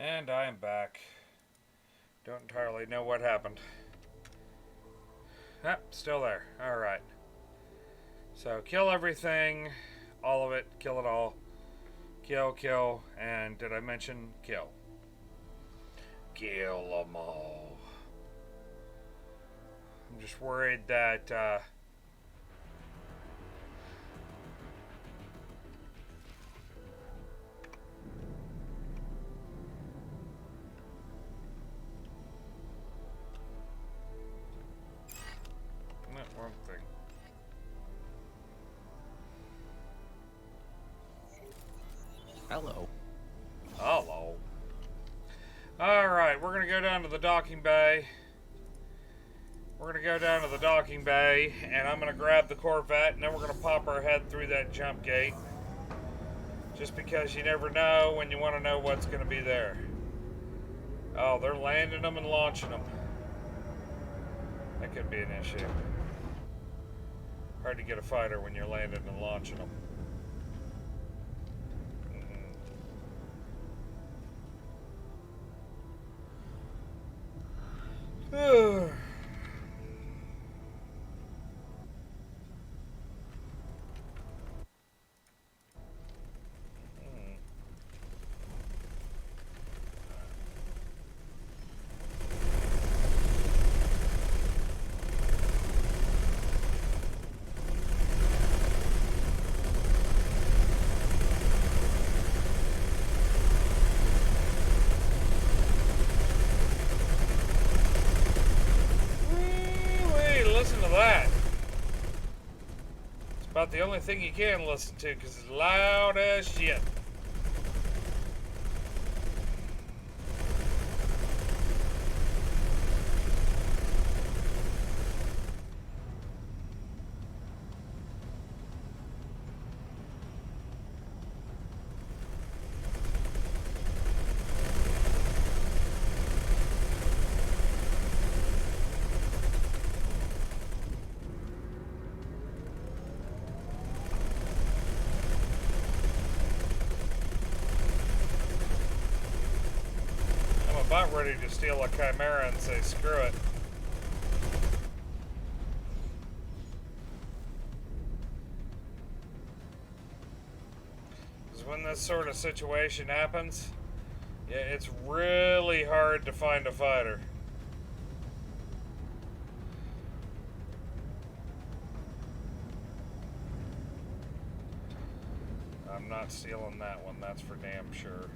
And I am back. Don't entirely know what happened. Ah, still there. Alright. So, kill everything. All of it. Kill it all. Kill. And did I mention kill? Kill them all. I'm just worried that, no, wrong thing. Hello. Hello. Alright, we're going to go down to the docking bay. We're going to go down to the docking bay, and I'm going to grab the Corvette, and then we're going to pop our head through that jump gate. Just because you never know when you want to know what's going to be there. Oh, they're landing them and launching them. That could be an issue. Hard to get a fighter when you're landing and launching them. Listen to that. It's about the only thing you can listen to because it's loud as shit. About ready to steal a Chimera and say screw it. Because when this sort of situation happens, yeah, it's really hard to find a fighter. I'm not stealing that one, that's for damn sure.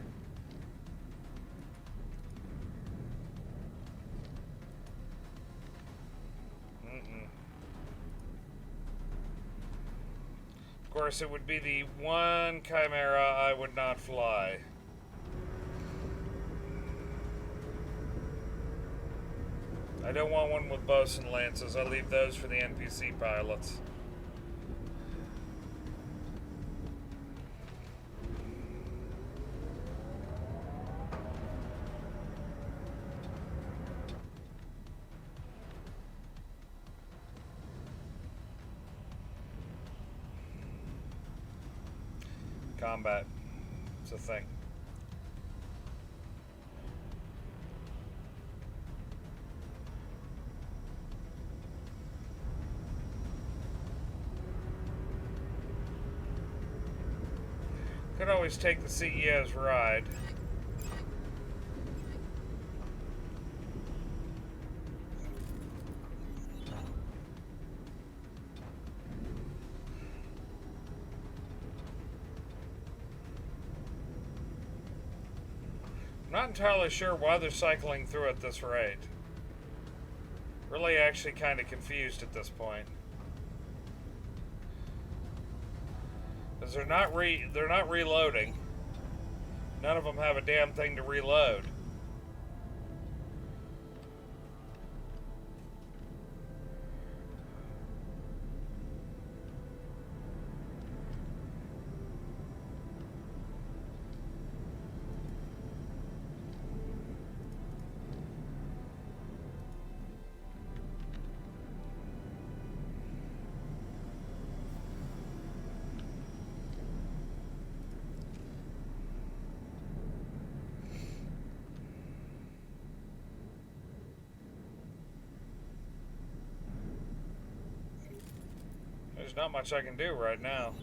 Of course, it would be the one Chimera I would not fly. I don't want one with bosun lances. I leave those for the NPC pilots. Combat. It's a thing. Could always take the CEO's ride. Not entirely sure why they're cycling through at this rate. Really actually kind of confused at this point. Because they're not reloading. None of them have a damn thing to reload. There's not much I can do right now.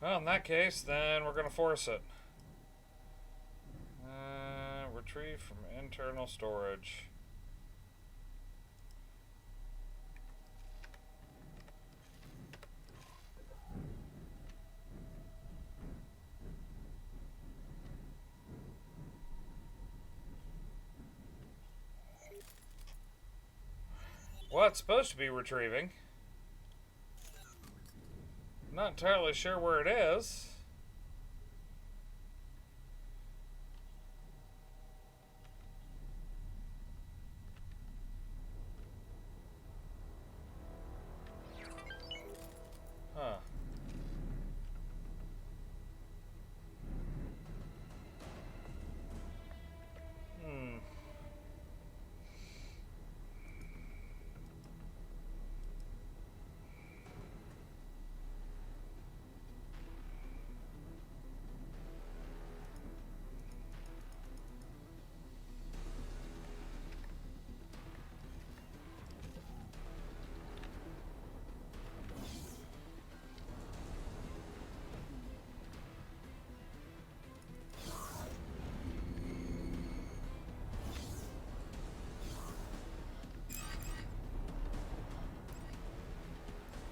Well, in that case, then we're going to force it. Retrieve from internal storage. Well, it's supposed to be retrieving. Not entirely sure where it is.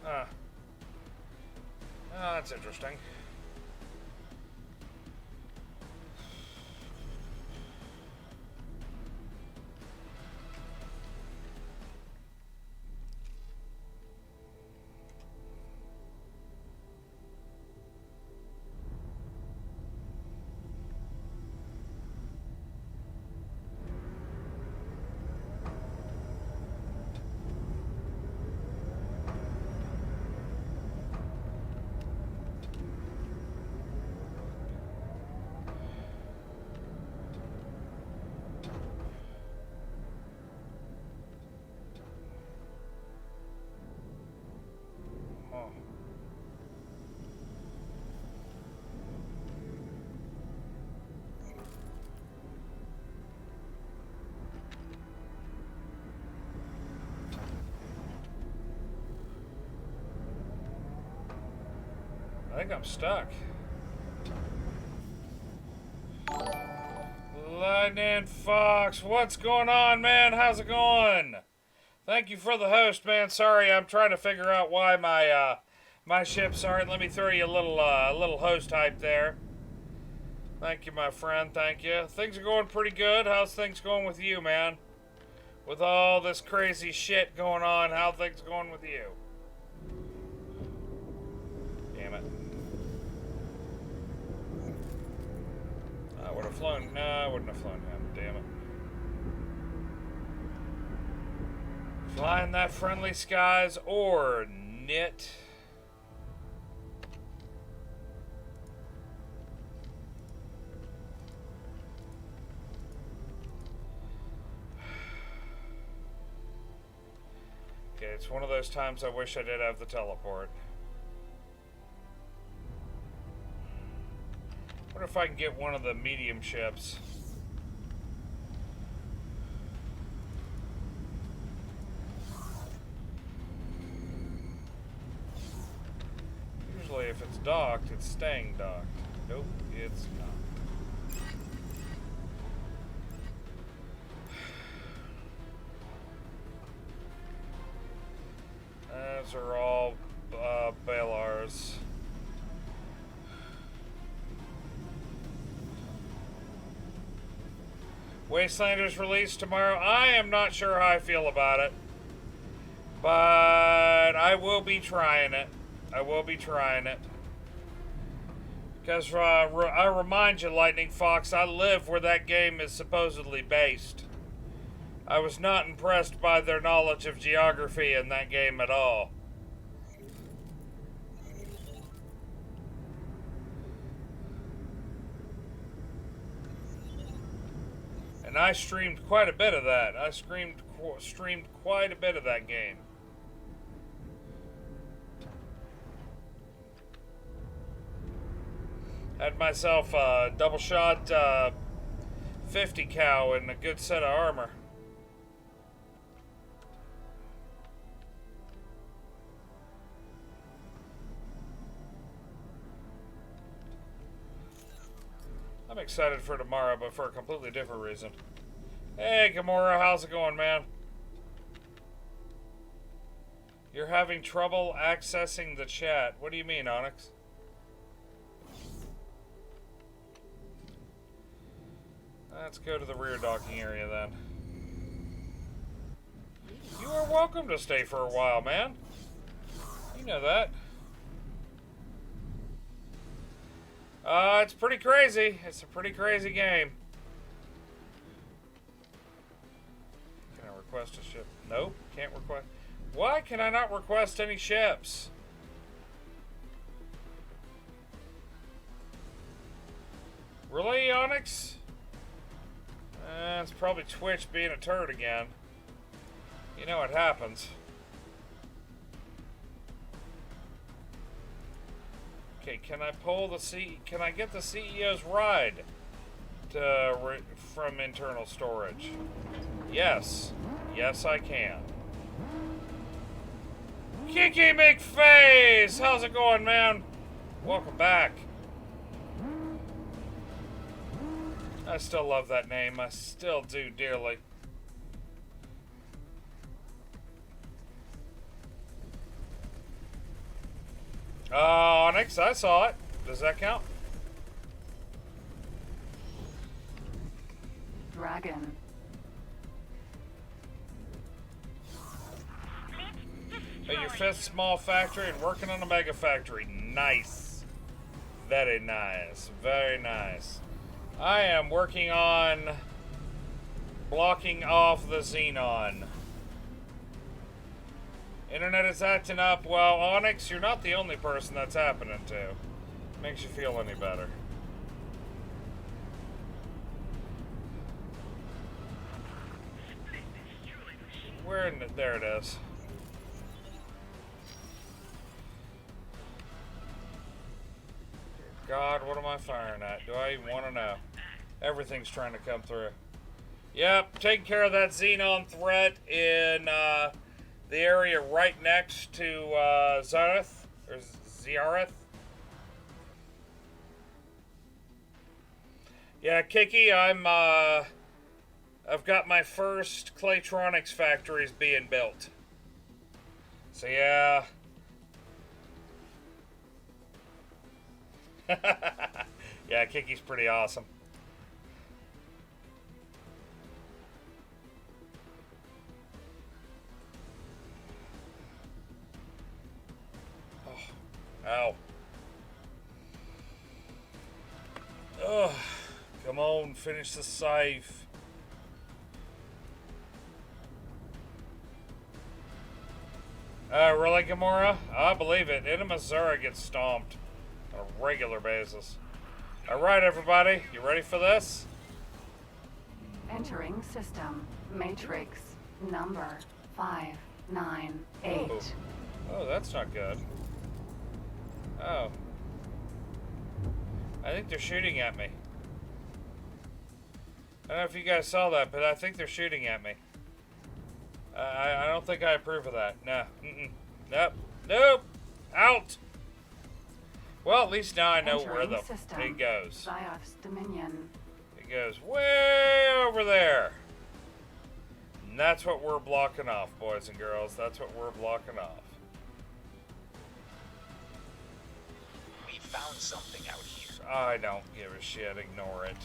Huh. Oh, that's interesting. I think I'm stuck. Lightning Fox, what's going on, man? How's it going? Thank you for the host, man. Sorry, I'm trying to figure out why my ships aren't. Let me throw you a little host hype there. Thank you, my friend. Thank you. Things are going pretty good. How's things going with you, man? With all this crazy shit going on, how things going with you? Damn it. I would have flown. No, I wouldn't have flown him. Damn it. Flying that friendly skies or knit. Okay, it's one of those times I wish I did have the teleport. I wonder if I can get one of the medium ships. Usually if it's docked, it's staying docked. Nope, it's not. Those are all Balars. Wastelanders released tomorrow. I am not sure how I feel about it, but I will be trying it. I will be trying it. Because I remind you, Lightning Fox, I live where that game is supposedly based. I was not impressed by their knowledge of geography in that game at all. And I streamed quite a bit of that. I streamed quite a bit of that game. Had myself a double shot 50 cal and a good set of armor. I'm excited for tomorrow, but for a completely different reason. Hey, Gamora, how's it going, man? You're having trouble accessing the chat. What do you mean, Onyx? Let's go to the rear docking area then. You are welcome to stay for a while, man. You know that. It's pretty crazy. It's a pretty crazy game. Can I request a ship? Nope, can't request. Why can I not request any ships? Really, Onyx? It's probably Twitch being a turd again. You know what happens. Okay, can I pull the Can I get the CEO's ride from internal storage? Yes. Yes, I can. Kiki McFace! How's it going, man? Welcome back. I still love that name. I still do dearly. Onyx, I saw it. Does that count? Dragon. At your 5th small factory and working on a mega factory. Nice. Very nice. Very nice. I am working on blocking off the Xenon. Internet is acting up. Well, Onyx, you're not the only person that's happening to. Makes you feel any better. Where in the, there it is. God, what am I firing at? Do I even want to know? Everything's trying to come through. Yep, taking care of that Xenon threat in the area right next to Zareth, or Ziareth. Yeah, Kiki, I've got my first Claytronics factories being built. So yeah. Yeah, Kiki's pretty awesome. Oh. Ow. Ugh. Come on, finish the safe. Really, Gamora? I believe it. Enema Zura gets stomped on a regular basis. Alright, everybody. You ready for this? Entering system. Matrix. Number 598. Oh, that's not good. Oh. I think they're shooting at me. I don't know if you guys saw that, but I think they're shooting at me. I don't think I approve of that. No. Nope. Nope. Out. Well, at least now I know where the it goes. Zioth's Dominion. It goes way over there. And that's what we're blocking off, boys and girls. That's what we're blocking off. We found something out here. I don't give a shit. Ignore it.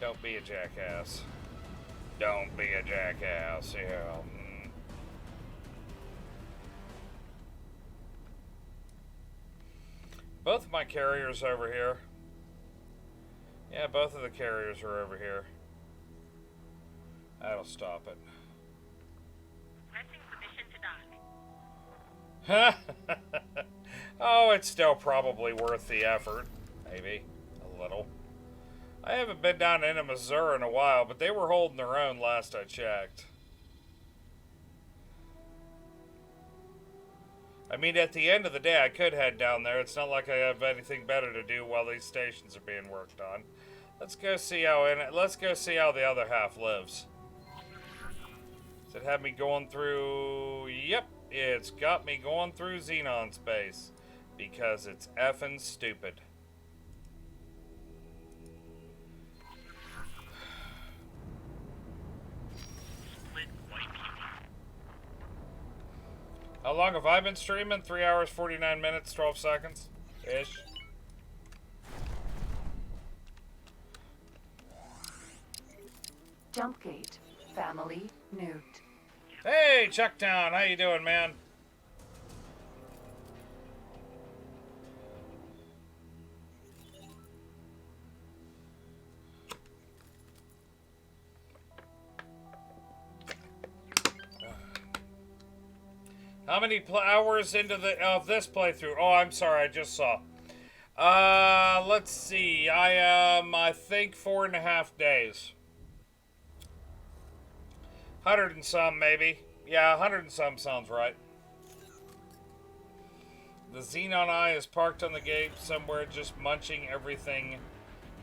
Don't be a jackass. Don't be a jackass. Yeah. Both of my carriers over here. Yeah, both of the carriers are over here. That'll stop it. Pressing permission to dock. Oh, it's still probably worth the effort. Maybe. A little. I haven't been down into Missouri in a while, but they were holding their own last I checked. I mean, at the end of the day, I could head down there. It's not like I have anything better to do while these stations are being worked on. Let's go see how the other half lives. Does it have me going through? Yep, it's got me going through Xenon space because it's effing stupid. How long have I been streaming? 3 hours, 49 minutes, 12 seconds ish. Jumpgate. Family nuked. Hey, Chucktown, how you doing, man? How many hours into this playthrough? Oh, I'm sorry, I just saw. Let's see. I am, I think, 4.5 days. 100 and some, maybe. Yeah, 100 and some sounds right. The Xenon Eye is parked on the gate somewhere, just munching everything.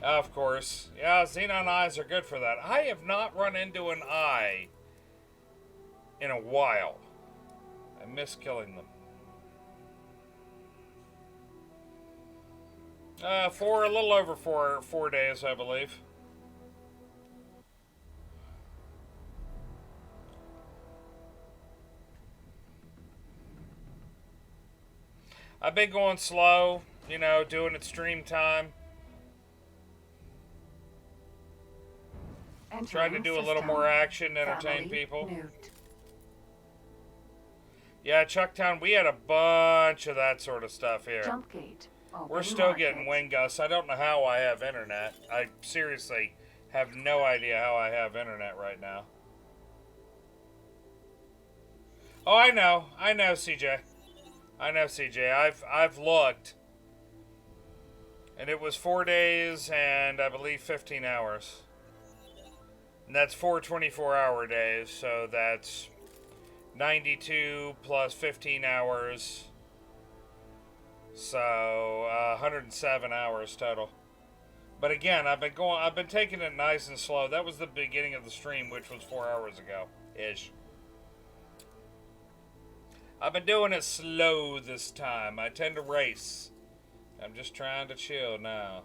Of course. Yeah, Xenon Eyes are good for that. I have not run into an eye in a while. I miss killing them. 4, a little over 4 days, I believe. I've been going slow, you know, doing it stream time. Trying to do a little more action, entertain people. Nuked. Yeah, Chucktown, we had a bunch of that sort of stuff here. Jumpgate. We're still getting wind gusts. I don't know how I have internet. I seriously have no idea how I have internet right now. Oh, I know, CJ. I know, CJ. I've looked, and it was 4 days and I believe 15 hours. And that's 4 24-hour days, so that's 92 plus 15 hours, so 107 hours total. But again, I've been taking it nice and slow. That was the beginning of the stream, which was 4 hours ago ish. I've been doing it slow this time. I tend to race. I'm just trying to chill now.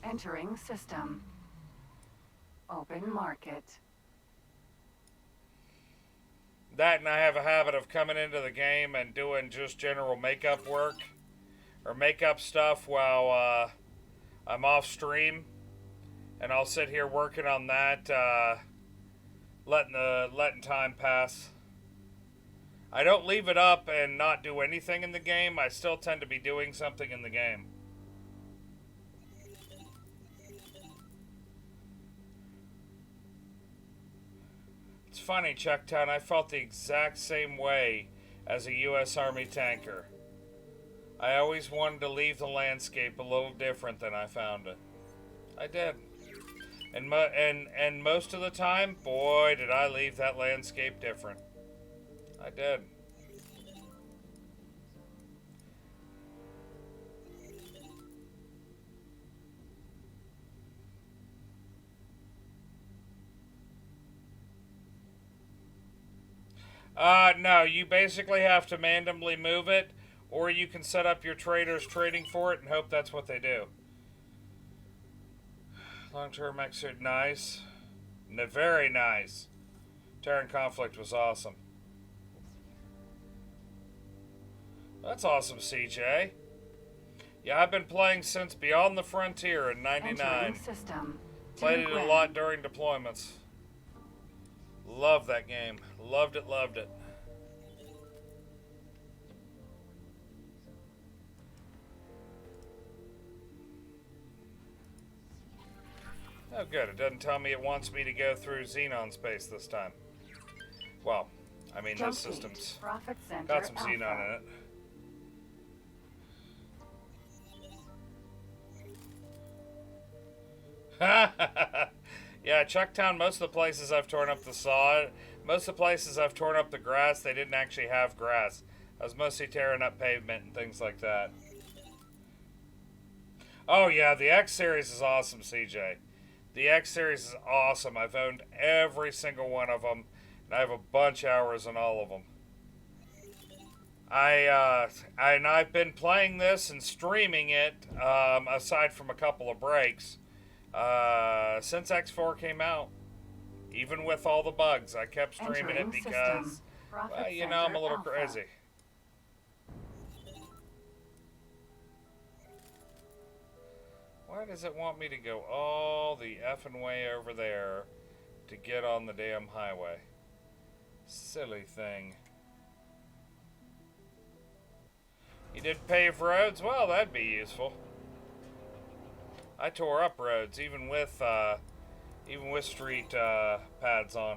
Entering system. Open market. That, and I have a habit of coming into the game and doing just general makeup work or makeup stuff while I'm off stream, and I'll sit here working on that, letting time pass. I don't leave it up and not do anything in the game. I still tend to be doing something in the game. It's funny, Chucktown, I felt the exact same way as a U.S. Army tanker. I always wanted to leave the landscape a little different than I found it. I did. And most of the time, boy, did I leave that landscape different. I did. No, you basically have to randomly move it, or you can set up your traders trading for it and hope that's what they do. Long-term exit, nice. Very nice. Terran Conflict was awesome. That's awesome, CJ. Yeah, I've been playing since Beyond the Frontier in '99. System. Played it a lot during deployments. Love that game. Loved it, loved it. Oh good, it doesn't tell me it wants me to go through Xenon space this time. Well, I mean, Jump this gate. system's Profit Center got some Alpha. xenon in it. Yeah, Chucktown, most of the places I've torn up the sod, most of the places I've torn up the grass, they didn't actually have grass. I was mostly tearing up pavement and things like that. Oh yeah, the X Series is awesome, CJ. The X Series is awesome. I've owned every single one of them, and I have a bunch of hours on all of them. I've been playing this and streaming it, aside from a couple of breaks, since X4 came out. Even with all the bugs, I kept streaming Entering it because, system. Profit well, you know, I'm a Center little Alpha. crazy. Why does it want me to go all the effing way over there to get on the damn highway? Silly thing. You did pave roads? Well, that'd be useful. I tore up roads, even with street pads on.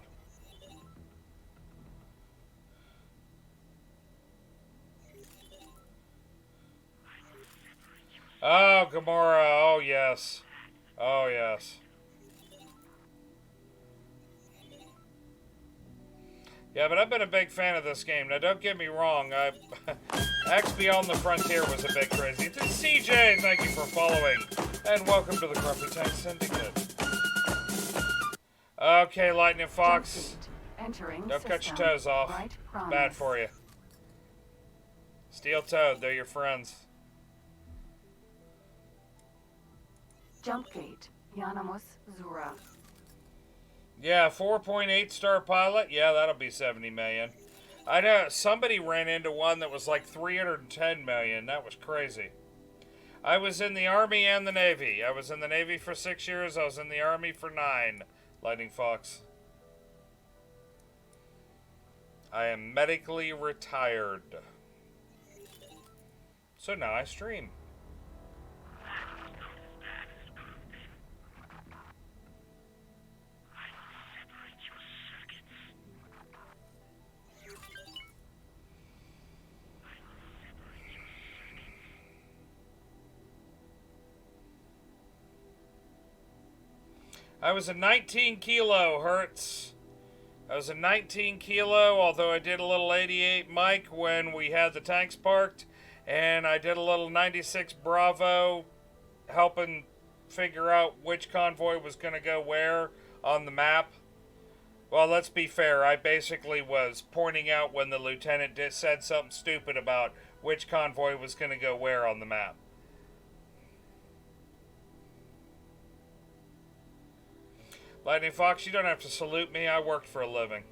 Oh, Gamora. Oh, yes. Oh, yes. Yeah, but I've been a big fan of this game. Now, don't get me wrong. X Beyond the Frontier was a bit crazy. CJ, thank you for following. And welcome to the Grumpy Tank Syndicate. Okay, Lightning Fox. Entering Don't cut your system. toes off. Right promise. Bad for you. Steel Toad, they're your friends. Jump gate. Yanamus Zura. Yeah, 4.8 star pilot. Yeah, that'll be 70 million. I know somebody ran into one that was like 310 million. That was crazy. I was in the Army and the Navy. I was in the Navy for 6 years. I was in the Army for 9. Lightning Fox. I am medically retired. So now I stream. I was a 19 kilo Hertz. I was a 19 kilo, although I did a little 88 mic when we had the tanks parked, and I did a little 96 Bravo, helping figure out which convoy was going to go where on the map. Well, let's be fair. I basically was pointing out when the lieutenant said something stupid about which convoy was going to go where on the map. Lightning Fox, you don't have to salute me. I worked for a living.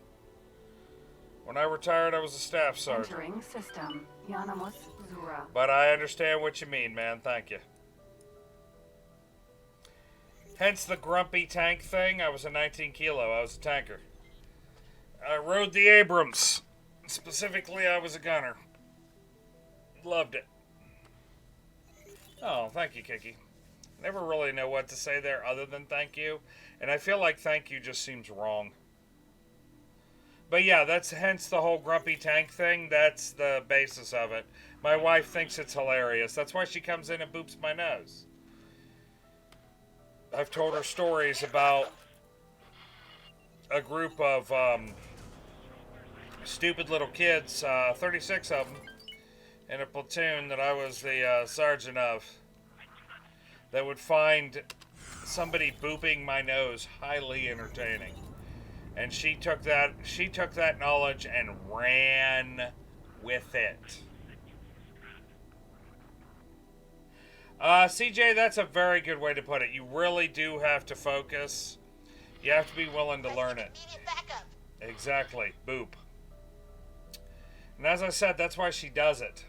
When I retired, I was a staff sergeant. Entering system. Yanamus Zura. But I understand what you mean, man. Thank you. Hence the grumpy tank thing. I was a 19 kilo. I was a tanker. I rode the Abrams. Specifically, I was a gunner. Loved it. Oh, thank you, Kiki. Never really know what to say there other than thank you. And I feel like thank you just seems wrong. But yeah, that's hence the whole grumpy tank thing. That's the basis of it. My wife thinks it's hilarious. That's why she comes in and boops my nose. I've told her stories about a group of stupid little kids, 36 of them, in a platoon that I was the sergeant of, that would find somebody booping my nose highly entertaining. And she took that knowledge and ran with it. CJ, that's a very good way to put it. You really do have to focus. You have to be willing to learn it. Exactly. Boop. And as I said, that's why she does it.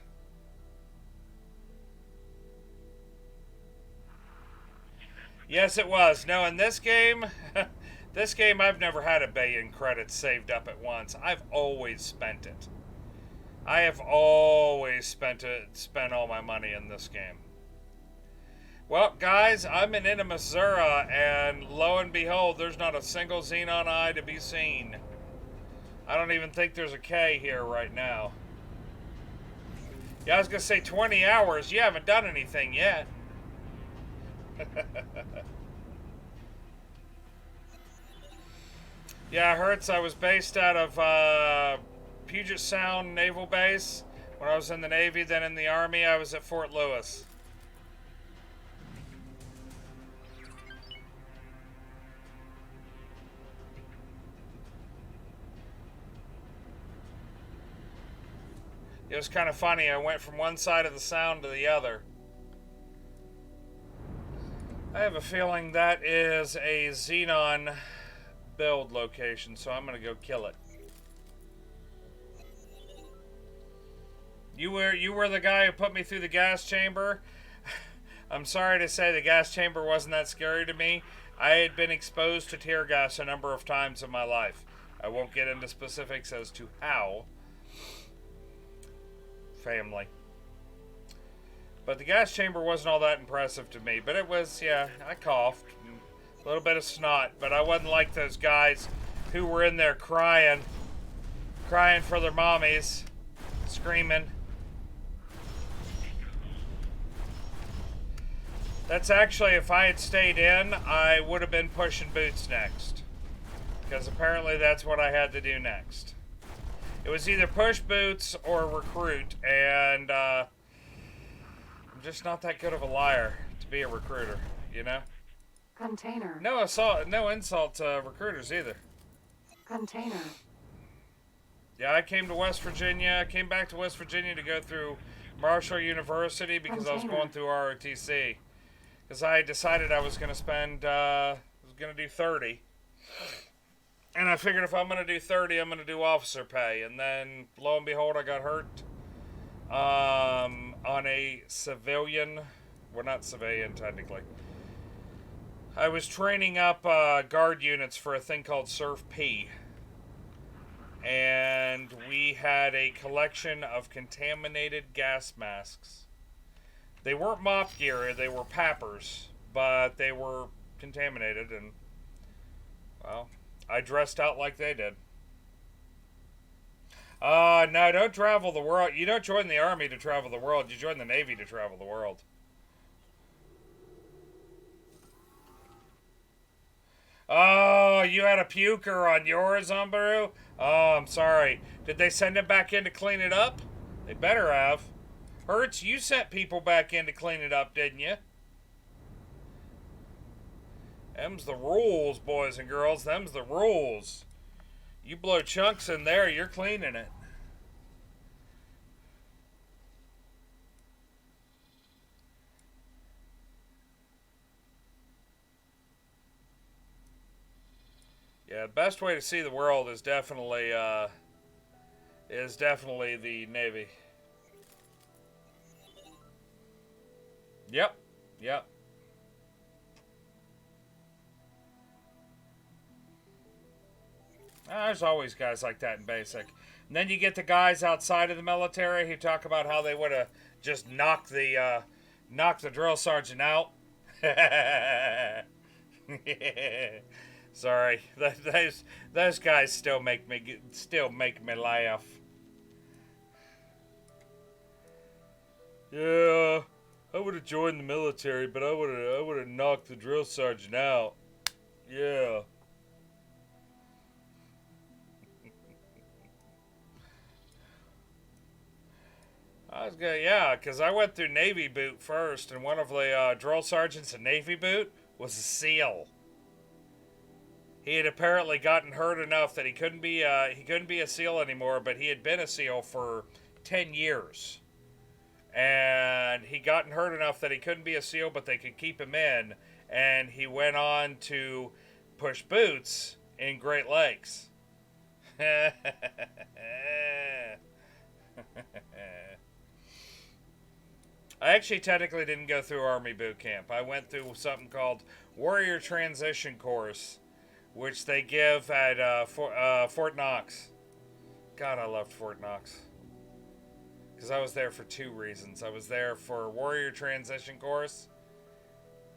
Yes, it was. No, in this game, I've never had $1 billion credits saved up at once. I've always spent it. I have always spent all my money in this game. Well, guys, I'm in Missouri, and lo and behold, there's not a single xenon eye to be seen. I don't even think there's a K here right now. Yeah, I was gonna say 20 hours. You haven't done anything yet. Yeah, Hertz, I was based out of Puget Sound Naval Base when I was in the Navy. Then in the Army, I was at Fort Lewis. It was kind of funny. I went from one side of the sound to the other. I have a feeling that is a Xenon build location, so I'm gonna go kill it. You were the guy who put me through the gas chamber. I'm sorry to say the gas chamber wasn't that scary to me. I had been exposed to tear gas a number of times in my life. I won't get into specifics as to how. Family. But the gas chamber wasn't all that impressive to me. But it was, yeah, I coughed. A little bit of snot. But I wasn't like those guys who were in there crying. Crying for their mommies. Screaming. That's actually, if I had stayed in, I would have been pushing boots next. Because apparently that's what I had to do next. It was either push boots or recruit, and I'm just not that good of a liar to be a recruiter, you know? Container. No assault, no insult to recruiters either. Container. Yeah, I came to West Virginia, came back to West Virginia to go through Marshall University because I was going through ROTC. Because I decided I was going to spend, was going to do 30. And I figured if I'm going to do 30, I'm going to do officer pay. And then, lo and behold, I got hurt on a civilian, well, not civilian technically. I was training up guard units for a thing called Surf P. And we had a collection of contaminated gas masks. They weren't mop gear, they were pappers, but they were contaminated, and, well, I dressed out like they did. No, don't travel the world. You don't join the Army to travel the world, you join the Navy to travel the world. Oh, you had a puker on yours, Umbaru? Oh, I'm sorry. Did they send him back in to clean it up? They better have. Hertz, you sent people back in to clean it up, didn't you? Them's the rules, boys and girls. Them's the rules. You blow chunks in there, you're cleaning it. Yeah, the best way to see the world is definitely the Navy. Yep. Yep. There's always guys like that in basic. And then you get the guys outside of the military who talk about how they would have just knocked the drill sergeant out. Sorry, those guys still make me laugh. Yeah, I would have joined the military, but I would have knocked the drill sergeant out. Yeah. Yeah, because I went through Navy boot first, and one of the drill sergeants in Navy boot was a SEAL. He had apparently gotten hurt enough that he couldn't be a SEAL anymore, but he had been a SEAL for 10 years. And he gotten hurt enough that he couldn't be a SEAL, but they could keep him in, and he went on to push boots in Great Lakes. I actually technically didn't go through Army boot camp. I went through something called Warrior Transition Course, which they give at Fort Knox. God, I loved Fort Knox. Because I was there for two reasons. I was there for Warrior Transition Course,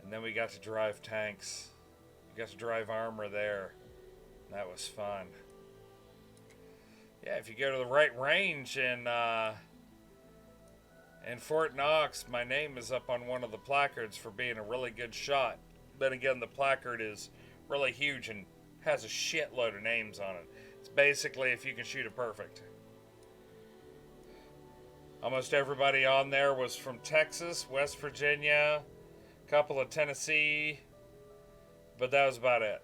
and then we got to drive tanks. We got to drive armor there. That was fun. Yeah, if you go to the right range in Fort Knox, my name is up on one of the placards for being a really good shot. Then again, the placard is really huge and has a shitload of names on it. It's basically if you can shoot it perfect. Almost everybody on there was from Texas, West Virginia, a couple of Tennessee, but that was about it.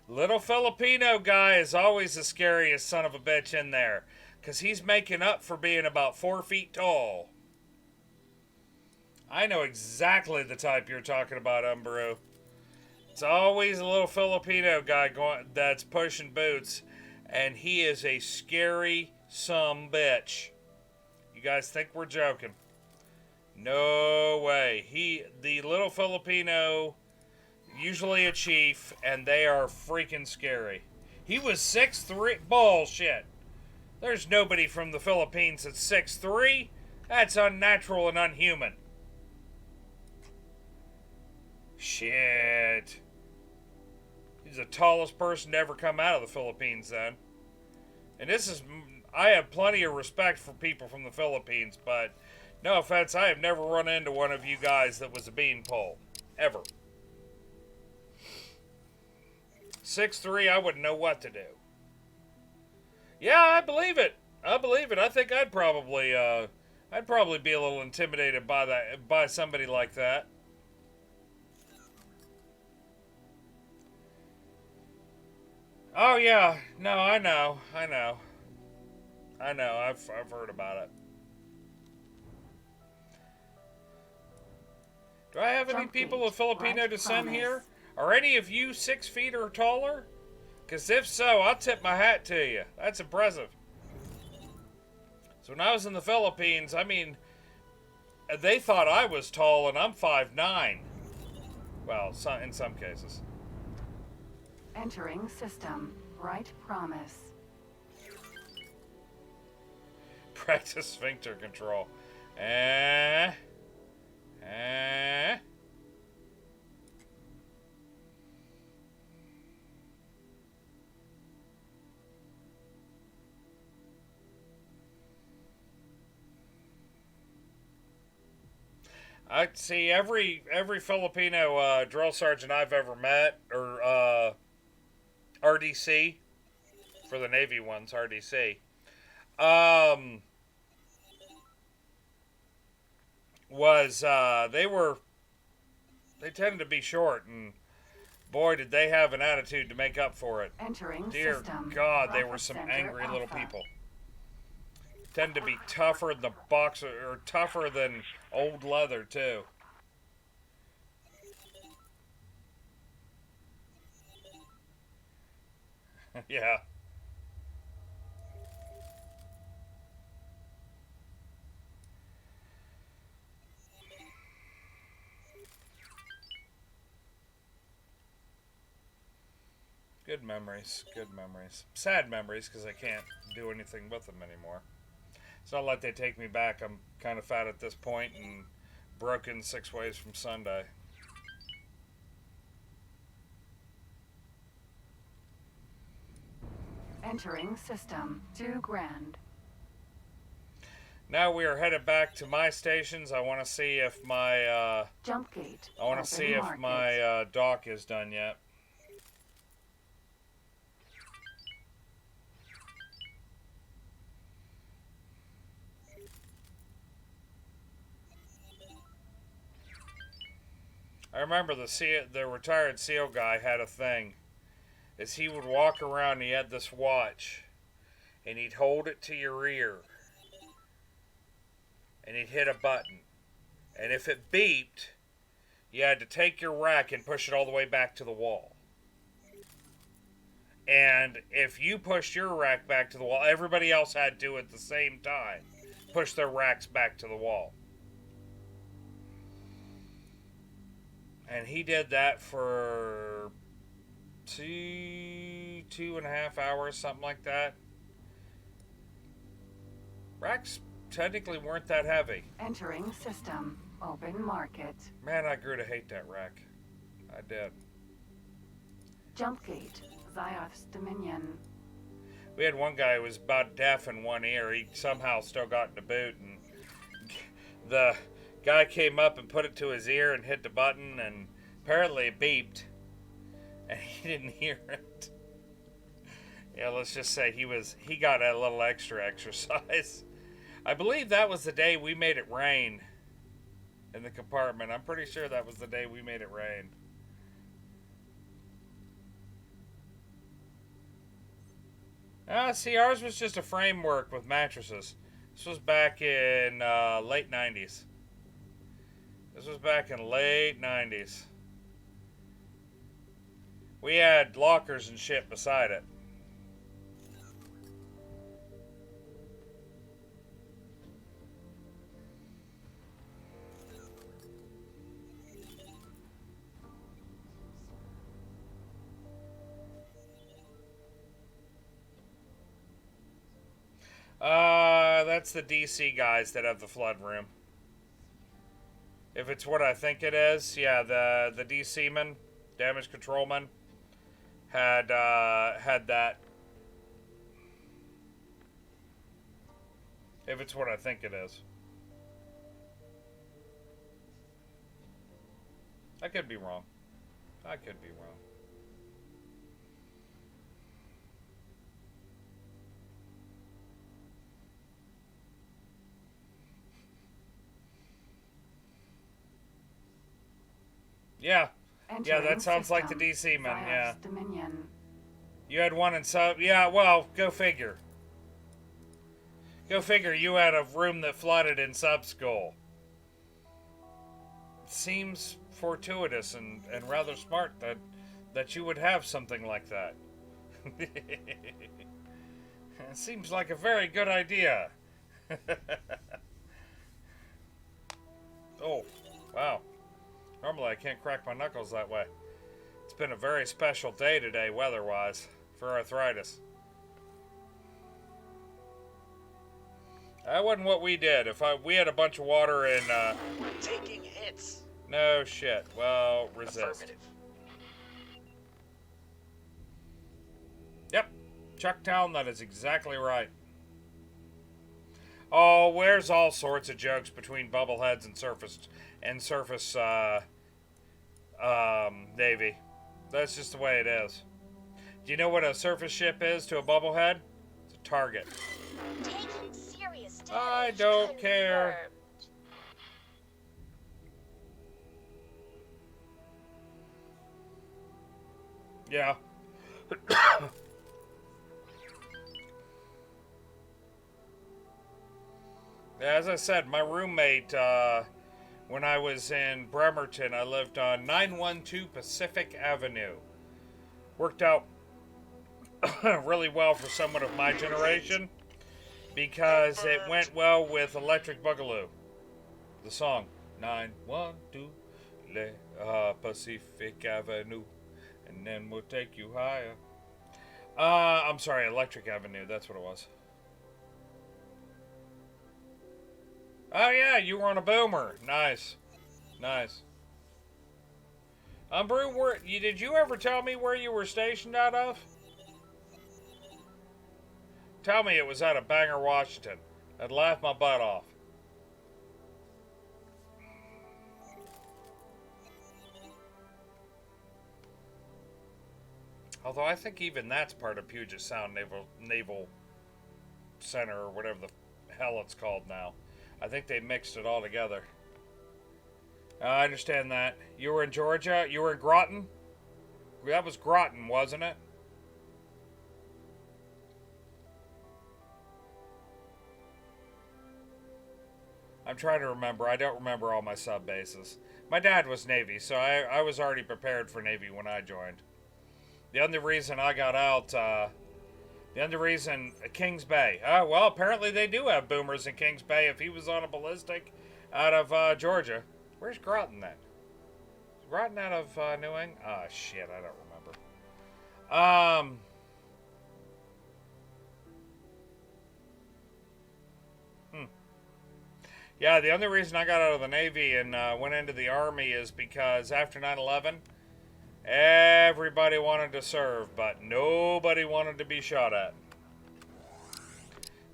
Little Filipino guy is always the scariest son of a bitch in there, because he's making up for being about 4 feet tall. I know exactly the type you're talking about, Umbro. It's always a little Filipino guy that's pushing boots, and he is a scary bitch. You guys think we're joking? No way. The little Filipino, usually a chief, and they are freaking scary. He was 6'3". Bullshit. There's nobody from the Philippines that's 6'3". That's unnatural and unhuman. Shit. He's the tallest person to ever come out of the Philippines then. And I have plenty of respect for people from the Philippines, but no offense, I have never run into one of you guys that was a beanpole. Ever. 6'3", I wouldn't know what to do. Yeah, I believe it. I think I'd probably be a little intimidated by somebody like that. Oh yeah, no, I know. I've heard about it. Do I have any people of Filipino descent here? Are any of you 6 feet or taller? Because if so, I'll tip my hat to you. That's impressive. So when I was in the Philippines, I mean, they thought I was tall, and I'm 5'9". Well, in some cases. Entering system. Right promise. Practice sphincter control. I see every Filipino drill sergeant I've ever met, or RDC, for the Navy ones, RDC, they tended to be short, and boy, did they have an attitude to make up for it. Entering Dear system. God, they Rocket were some center angry little alpha. people. Tend to be tougher than the boxer, or tougher than old leather too. Yeah. Good memories. Sad memories, because I can't do anything with them anymore. It's not like they take me back. I'm kind of fat at this point and broken 6 ways from Sunday. Entering system. 2 grand. Now we are headed back to my stations. I want to see if my Jump gate. I want to see if my dock is done yet. I remember the retired SEAL guy had a thing. Is he would walk around and he had this watch, and he'd hold it to your ear, and he'd hit a button, and if it beeped, you had to take your rack and push it all the way back to the wall. And if you pushed your rack back to the wall, everybody else had to at the same time push their racks back to the wall. And he did that for 2.5 hours, something like that. Racks technically weren't that heavy. Entering system. Open market. Man, I grew to hate that wreck. I did. Jump gate. Zioth's Dominion. We had one guy who was about deaf in one ear. He somehow still got in the boot, and the guy came up and put it to his ear and hit the button, and apparently it beeped, and he didn't hear it. Yeah, let's just say he got a little extra exercise. I believe that was the day we made it rain in the compartment. I'm pretty sure that was the day we made it rain. See, ours was just a framework with mattresses. This was back in late 90s. This was back in late 90s. We had lockers and shit beside it. That's the DC guys that have the flood room. If it's what I think it is, yeah, the DC man, damage control man, had that. If it's what I think it is. I could be wrong. I could be wrong. Yeah. Yeah, that sounds like the DC man, yeah. Dominion. You had one in sub. Yeah, well, go figure. Go figure you had a room that flooded in sub school. It seems fortuitous and rather smart that you would have something like that. It seems like a very good idea. Oh, wow. Normally I can't crack my knuckles that way. It's been a very special day today, weather-wise, for arthritis. That wasn't what we did. We had a bunch of water in, We're taking hits. No shit. Well, resist. Affirmative. Yep. Chucktown, that is exactly right. Oh, where's all sorts of jokes between bubbleheads and surface Navy. That's just the way it is. Do you know what a surface ship is to a bubblehead? It's a target. Taking serious damage. I don't care. Yeah. As I said, my roommate, when I was in Bremerton, I lived on 912 Pacific Avenue. Worked out really well for someone of my generation because it went well with Electric Boogaloo, the song 912 Pacific Avenue, and then we'll take you higher. I'm sorry, Electric Avenue, that's what it was. Oh yeah, you were on a boomer. Nice. Nice. Brew, did you ever tell me where you were stationed out of? Tell me it was out of Bangor, Washington. I'd laugh my butt off. Although I think even that's part of Puget Sound Naval Center or whatever the hell it's called now. I think they mixed it all together. I understand that. You were in Georgia? You were in Groton? That was Groton, wasn't it? I'm trying to remember. I don't remember all my sub bases. My dad was Navy, so I was already prepared for Navy when I joined. The only reason I got out, Kings Bay. Well, apparently they do have boomers in Kings Bay if he was on a ballistic out of Georgia. Where's Groton then? Is Groton out of New England? Oh, shit, I don't remember. Yeah, the only reason I got out of the Navy and went into the Army is because after 9/11, everybody wanted to serve, but nobody wanted to be shot at.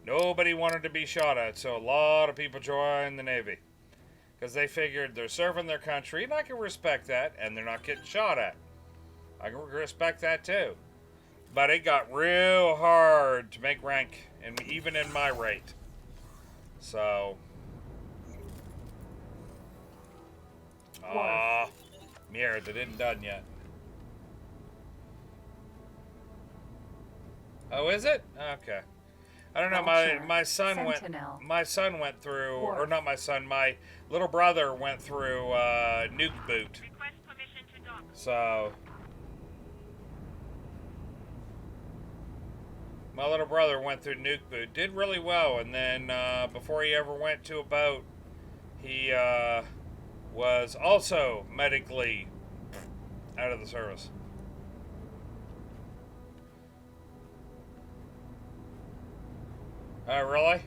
Nobody wanted to be shot at, so a lot of people joined the Navy. Because they figured they're serving their country, and I can respect that, and they're not getting shot at. I can respect that too. But it got real hard to make rank, and even in my rate. So... Mirror, that isn't done yet. Oh, is it? Okay. I don't know. My son Sentinel. went through, or not my son. My little brother went through Nuke Boot. Request permission to dock. So my little brother went through Nuke Boot, did really well, and then before he ever went to a boat, he was also medically out of the service. Oh, really?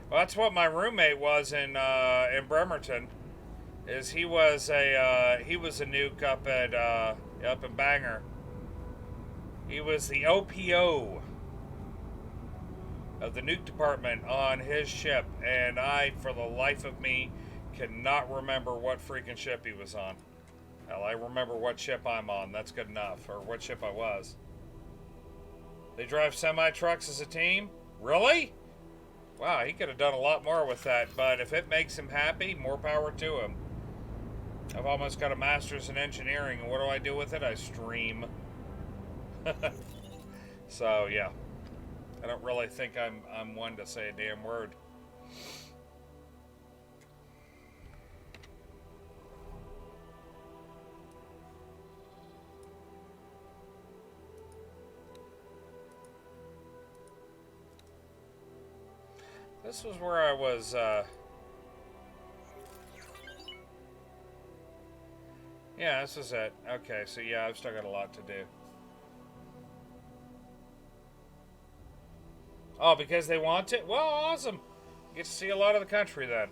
Well, that's what my roommate was in Bremerton. Is he was a nuke up in Bangor. He was the OPO of the nuke department on his ship, and I, for the life of me, cannot remember what freaking ship he was on. Hell, I remember what ship I'm on. That's good enough, or what ship I was. They drive semi-trucks as a team? Really? Wow, he could have done a lot more with that, but if it makes him happy, more power to him. I've almost got a master's in engineering, and what do I do with it? I stream. So, yeah. I don't really think I'm one to say a damn word. This was where I was, yeah, this is it. Okay, so yeah, I've still got a lot to do. Oh, because they want it? Well, awesome. Get to see a lot of the country then.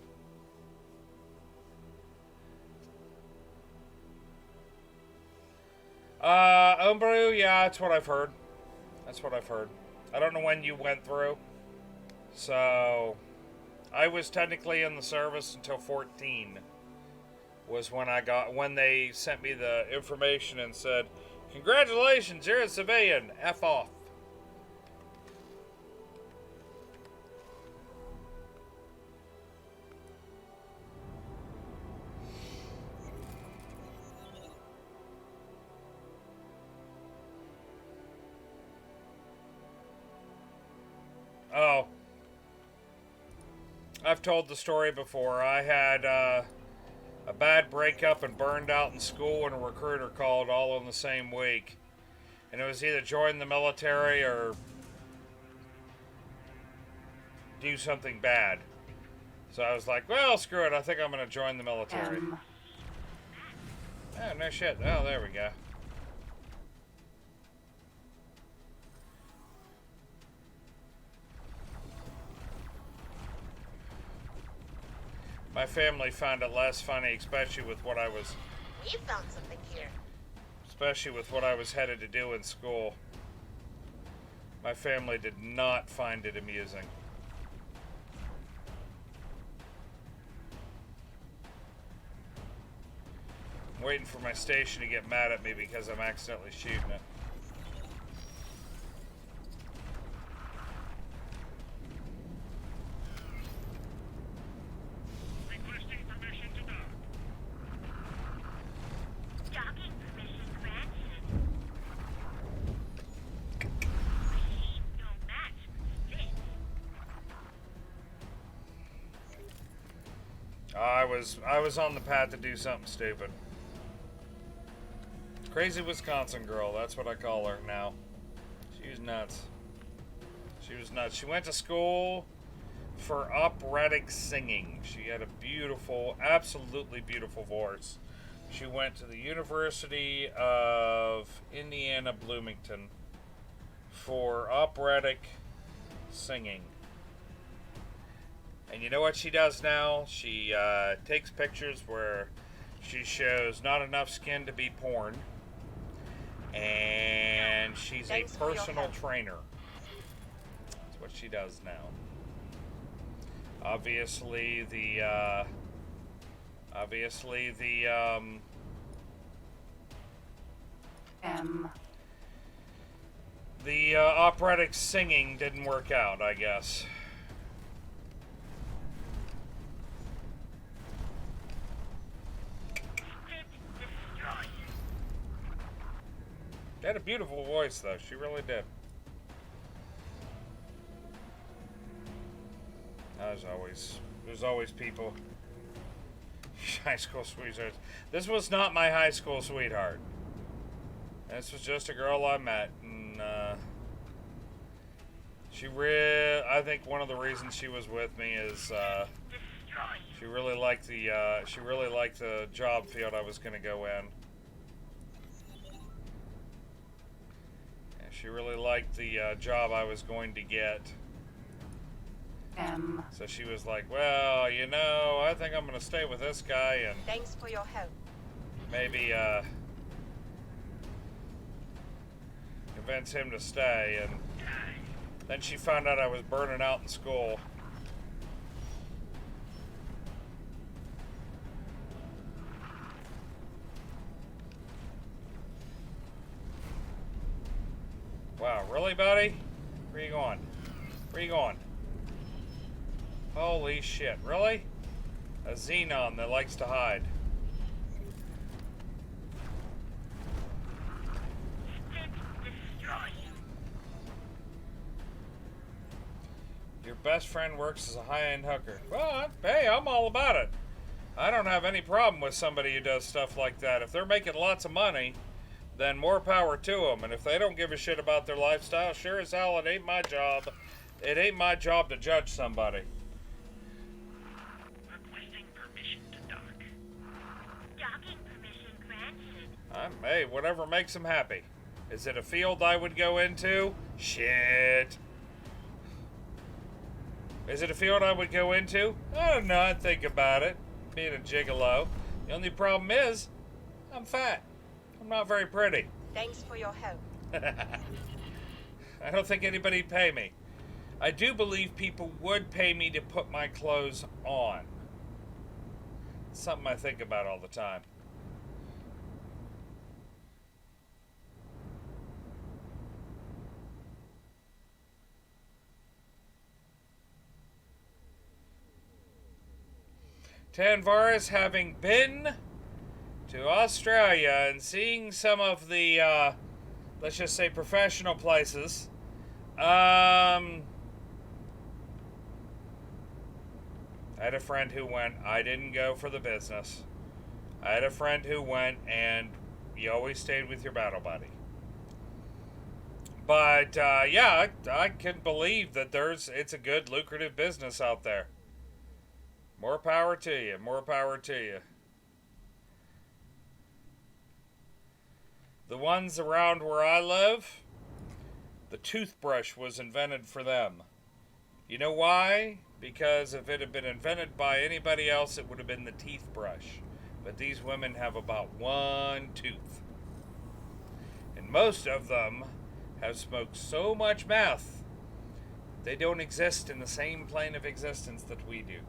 Umbru, yeah, that's what I've heard. That's what I've heard. I don't know when you went through. So, I was technically in the service until 14 was when they sent me the information and said, congratulations, you're a civilian, F off. Oh. I've told the story before. I had a bad breakup and burned out in school, and a recruiter called all in the same week. And it was either join the military or do something bad. So I was like, well, screw it. I think I'm going to join the military. Oh, no shit. Oh, there we go. My family found it less funny, especially with what I was... We found something here. Especially with what I was headed to do in school. My family did not find it amusing. I'm waiting for my station to get mad at me because I'm accidentally shooting it. Requesting permission to dock. Docking permission granted. Machine no match for this. I was on the path to do something stupid. Crazy Wisconsin girl, that's what I call her now. She was nuts. She was nuts. She went to school for operatic singing. She had a beautiful, absolutely beautiful voice. She went to the University of Indiana Bloomington for operatic singing. And you know what she does now? She takes pictures where she shows not enough skin to be porn. And she's a Thanks for your personal help. trainer. That's what she does now. Obviously, the M. the operatic singing didn't work out, I guess. She had a beautiful voice, though. She really did. There's always people. High school sweethearts. This was not my high school sweetheart. This was just a girl I met, and I think one of the reasons she was with me is she really liked the job field I was going to go in. And she really liked the job I was going to get. M. So she was like, well, you know, I think I'm going to stay with this guy and Thanks for your help. maybe convince him to stay. And then she found out I was burning out in school. Wow, really, buddy? Where you going? Where you going? Holy shit, really? A xenon that likes to hide. Your best friend works as a high-end hooker. Well, hey, I'm all about it. I don't have any problem with somebody who does stuff like that. If they're making lots of money, then more power to them. And if they don't give a shit about their lifestyle, sure as hell, it ain't my job. It ain't my job to judge somebody. Requesting permission to dock. Docking permission granted. Hey, whatever makes them happy. Is it a field I would go into? Shit. Is it a field I would go into? I don't know. I'd think about it. Being a gigolo. The only problem is, I'm fat. I'm not very pretty. Thanks for your help. I don't think anybody'd pay me. I do believe people would pay me to put my clothes on. It's something I think about all the time. Tanvaris, having been to Australia and seeing some of the, let's just say, professional places, I had a friend who went. I didn't go for the business. I had a friend who went, and you always stayed with your battle buddy. But, yeah, I can believe that it's a good, lucrative business out there. More power to you. More power to you. The ones around where I live, the toothbrush was invented for them. You know why? Because if it had been invented by anybody else, it would have been the teeth brush. But these women have about one tooth. And most of them have smoked so much meth, they don't exist in the same plane of existence that we do.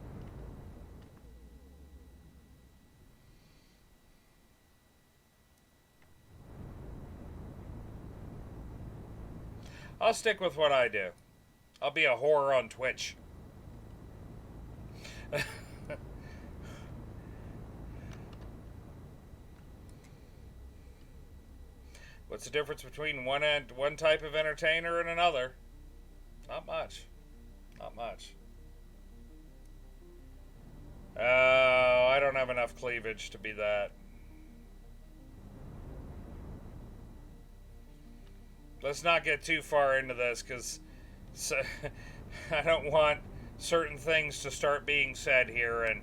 I'll stick with what I do. I'll be a whore on Twitch. What's the difference between one type of entertainer and another? Not much. Not much. Oh, I don't have enough cleavage to be that. Let's not get too far into this, because I don't want certain things to start being said here and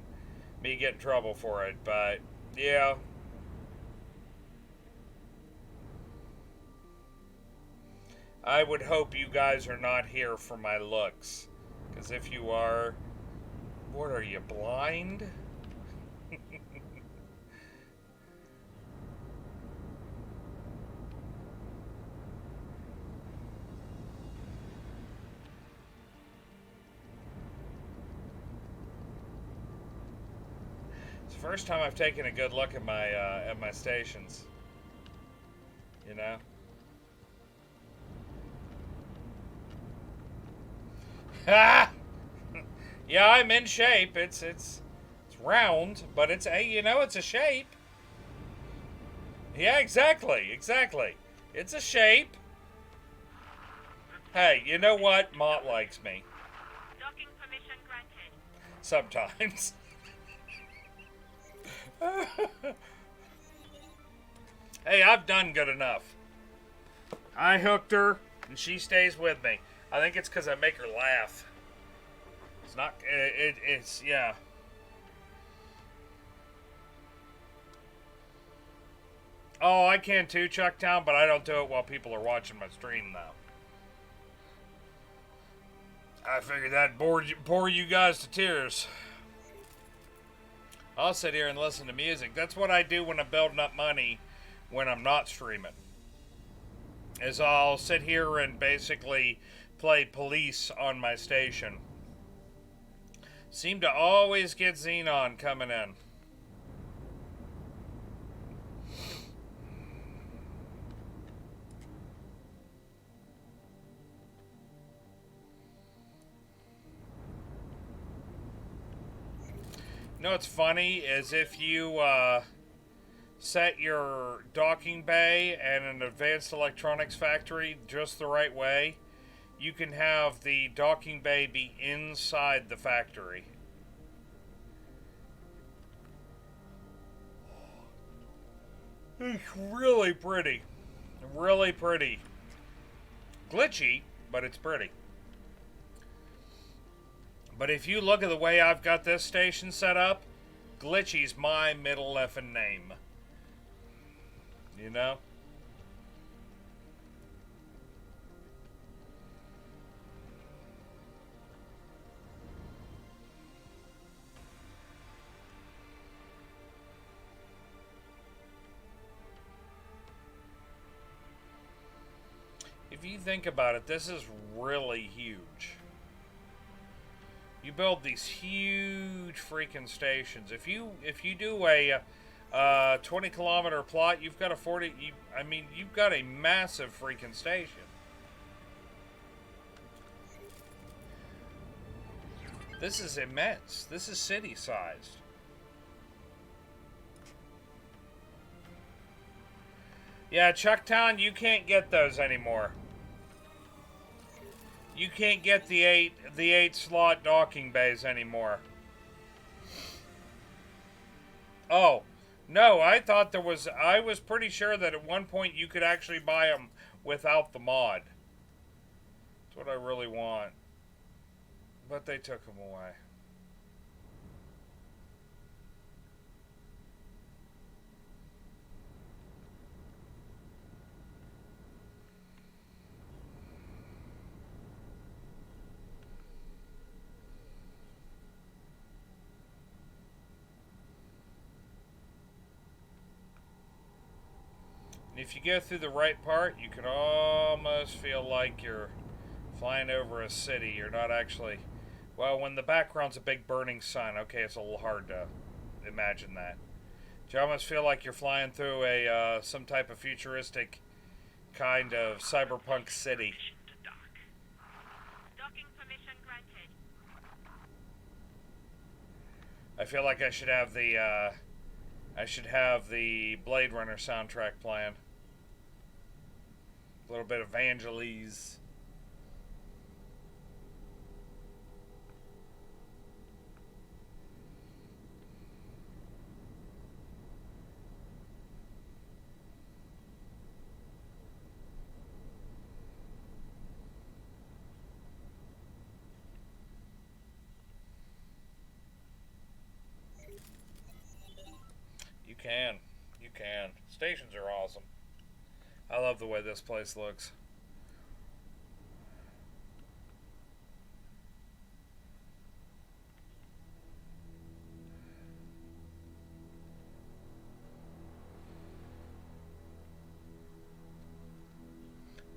me get in trouble for it, but yeah. I would hope you guys are not here for my looks, because if you are, What are you, blind? It's the first time I've taken a good look at my stations. You know? Ha! Yeah, I'm in shape. It's round, but it's it's a shape. Yeah, exactly. It's a shape. Hey, you know what? Mott likes me. Docking permission granted. Sometimes. Hey, I've done good enough. I hooked her, and she stays with me. I think it's because I make her laugh. It's not. It's yeah. Oh, I can too, Chucktown, but I don't do it while people are watching my stream, though. I figured that'd bore you guys to tears. I'll sit here and listen to music. That's what I do when I'm building up money when I'm not streaming. Is I'll sit here and basically play police on my station. Seem to always get Xenon coming in. You know what's funny is if you set your docking bay and an advanced electronics factory just the right way, you can have the docking bay be inside the factory. It's really pretty. Really pretty. Glitchy, but it's pretty. But if you look at the way I've got this station set up, Glitchy's my middle effing name. You know? If you think about it, this is really huge. You build these huge freaking stations. If you do a 20-kilometer plot, you've got a 40. You've got a massive freaking station. This is immense. This is city-sized. Yeah, Chucktown, you can't get those anymore. You can't get the eight slot docking bays anymore. Oh, no, I thought there was. I was pretty sure that at one point you could actually buy them without the mod. That's what I really want. But they took them away. And if you go through the right part, you can almost feel like you're flying over a city. You're not actually... Well, when the background's a big burning sun, okay, it's a little hard to imagine that. You almost feel like you're flying through a some type of futuristic kind of cyberpunk city. Docking permission granted. I feel like I should have the Blade Runner soundtrack playing. A little bit of Vangelis. You can. Stations are awesome. I love the way this place looks.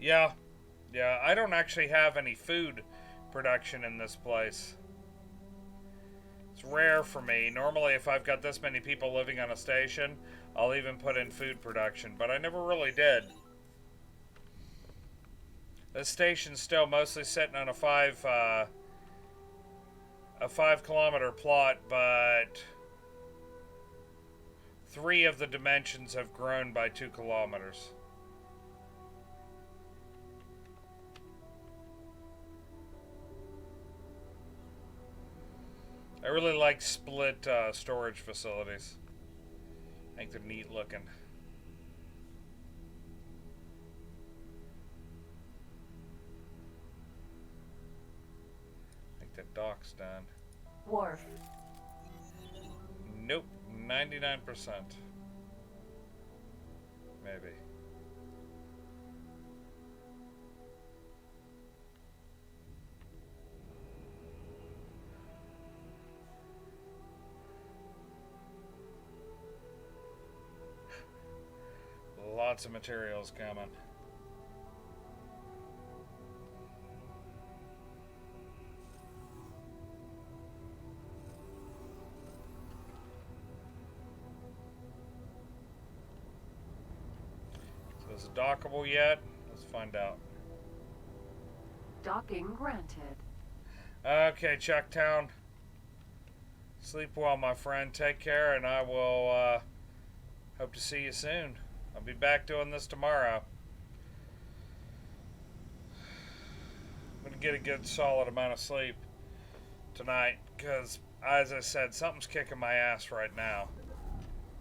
Yeah. Yeah, I don't actually have any food production in this place. It's rare for me. Normally, if I've got this many people living on a station, I'll even put in food production, but I never really did. This station's still mostly sitting on a 5 kilometer plot, but 3 of the dimensions have grown by 2 kilometers. I really like split storage facilities. I think they're neat looking. I think the dock's done. Wharf. Nope, 99%. Maybe. Lots of materials coming. So is it dockable yet? Let's find out. Docking granted. Okay, Chucktown. Sleep well, my friend. Take care, and I will hope to see you soon. I'll be back doing this tomorrow. I'm going to get a good solid amount of sleep tonight because, as I said, something's kicking my ass right now.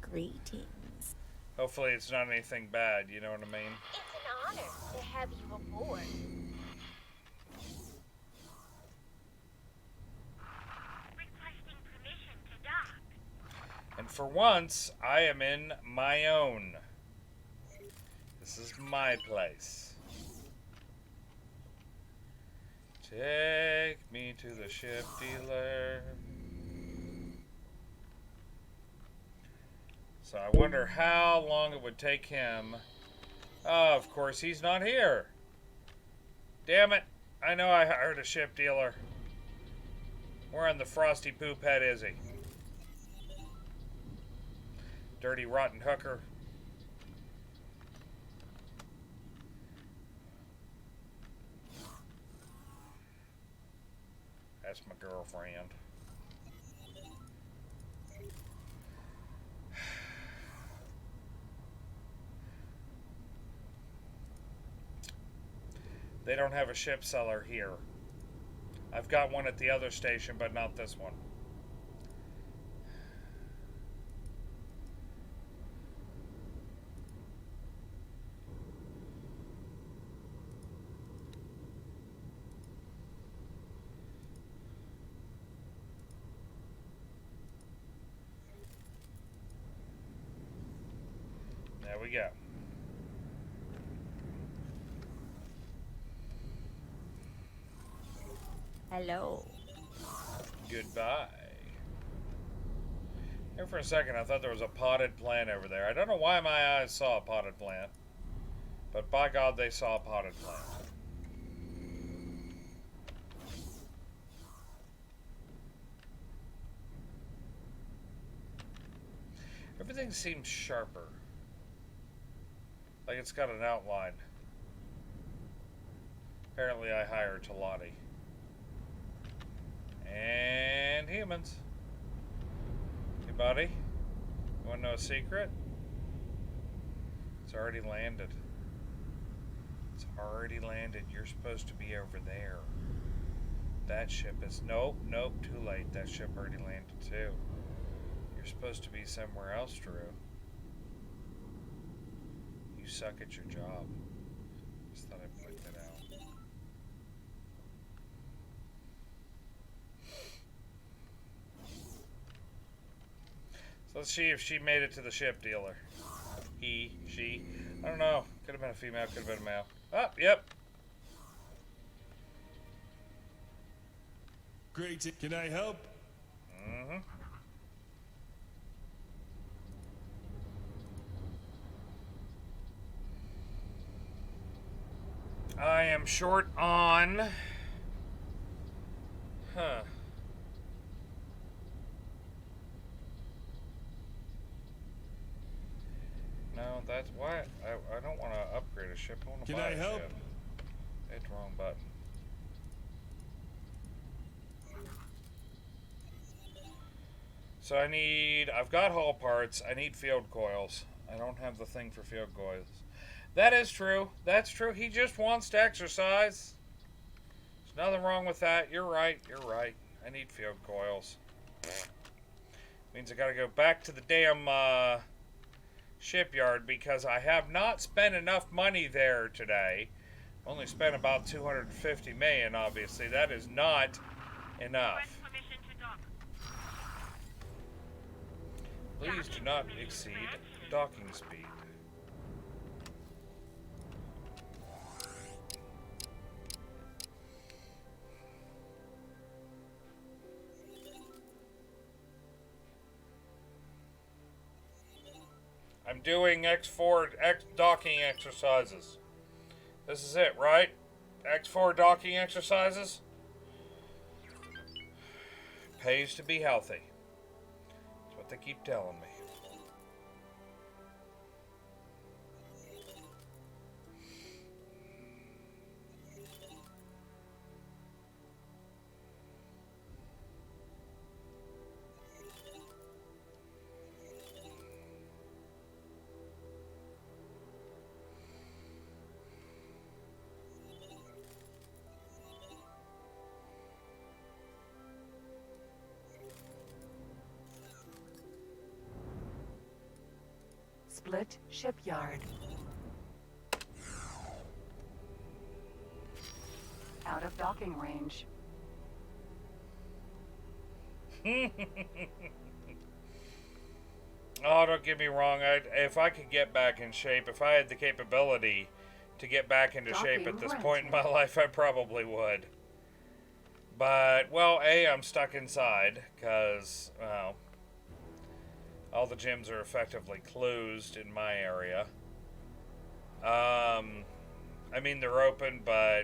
Greetings. Hopefully it's not anything bad, you know what I mean? It's an honor to have you aboard. Requesting permission to dock. And for once, I am in my own. This is my place. Take me to the ship dealer. So I wonder how long it would take him. Oh, of course, he's not here. Damn it. I know I hired a ship dealer. Where in the frosty poop head is he? Dirty, rotten hooker. That's my girlfriend. They don't have a ship seller here. I've got one at the other station, but not this one. There we go. Hello. Goodbye. Here for a second, I thought there was a potted plant over there. I don't know why my eyes saw a potted plant, but by God, they saw a potted plant. Everything seems sharper. Like it's got an outline. Apparently I hired Talati. And humans. Hey buddy, you wanna know a secret? It's already landed. It's already landed. You're supposed to be over there. That ship is, nope, too late. That ship already landed too. You're supposed to be somewhere else, Drew. You suck at your job. Just thought I'd point that out. So let's see if she made it to the ship dealer. He, she, I don't know. Could have been a female, could have been a male. Oh, yep. Great. Can I help? Mm-hmm. I am short on... Huh. No, that's why I don't want to upgrade a ship. I want to buy a ship. Hit the wrong button. So I've got hull parts. I need field coils. I don't have the thing for field coils. That is true. That's true. He just wants to exercise. There's nothing wrong with that. You're right. You're right. I need field coils. Means I gotta go back to the damn shipyard because I have not spent enough money there today. Only spent about 250 million, obviously. That is not enough. Permission to dock. Please do not exceed docking speed. I'm doing X4 docking exercises. This is it, right? X4 docking exercises? Pays to be healthy. That's what they keep telling me. Split shipyard. Out of docking range. Oh, don't get me wrong. If I could get back in shape, if I had the capability to get back into shape at this point in my life, I probably would. But, well, A, I'm stuck inside because, well, all the gyms are effectively closed in my area. I mean, they're open, but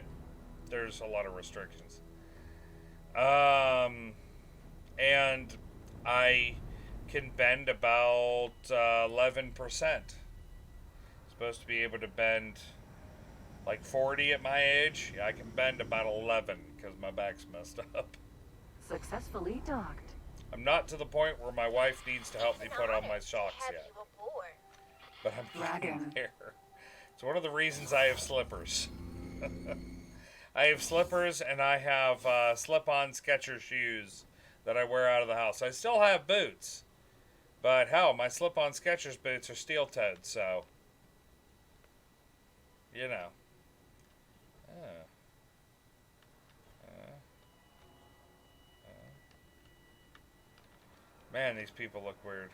there's a lot of restrictions. And I can bend about 11%. Supposed to be able to bend like 40 at my age. Yeah, I can bend about 11 because my back's messed up. Successfully docked. I'm not to the point where my wife needs to help me put on my socks yet. But I'm getting there. It's one of the reasons I have slippers. I have slippers and I have slip-on Skechers shoes that I wear out of the house. I still have boots. But hell, my slip-on Skechers boots are steel-toed, so... You know. Man, these people look weird.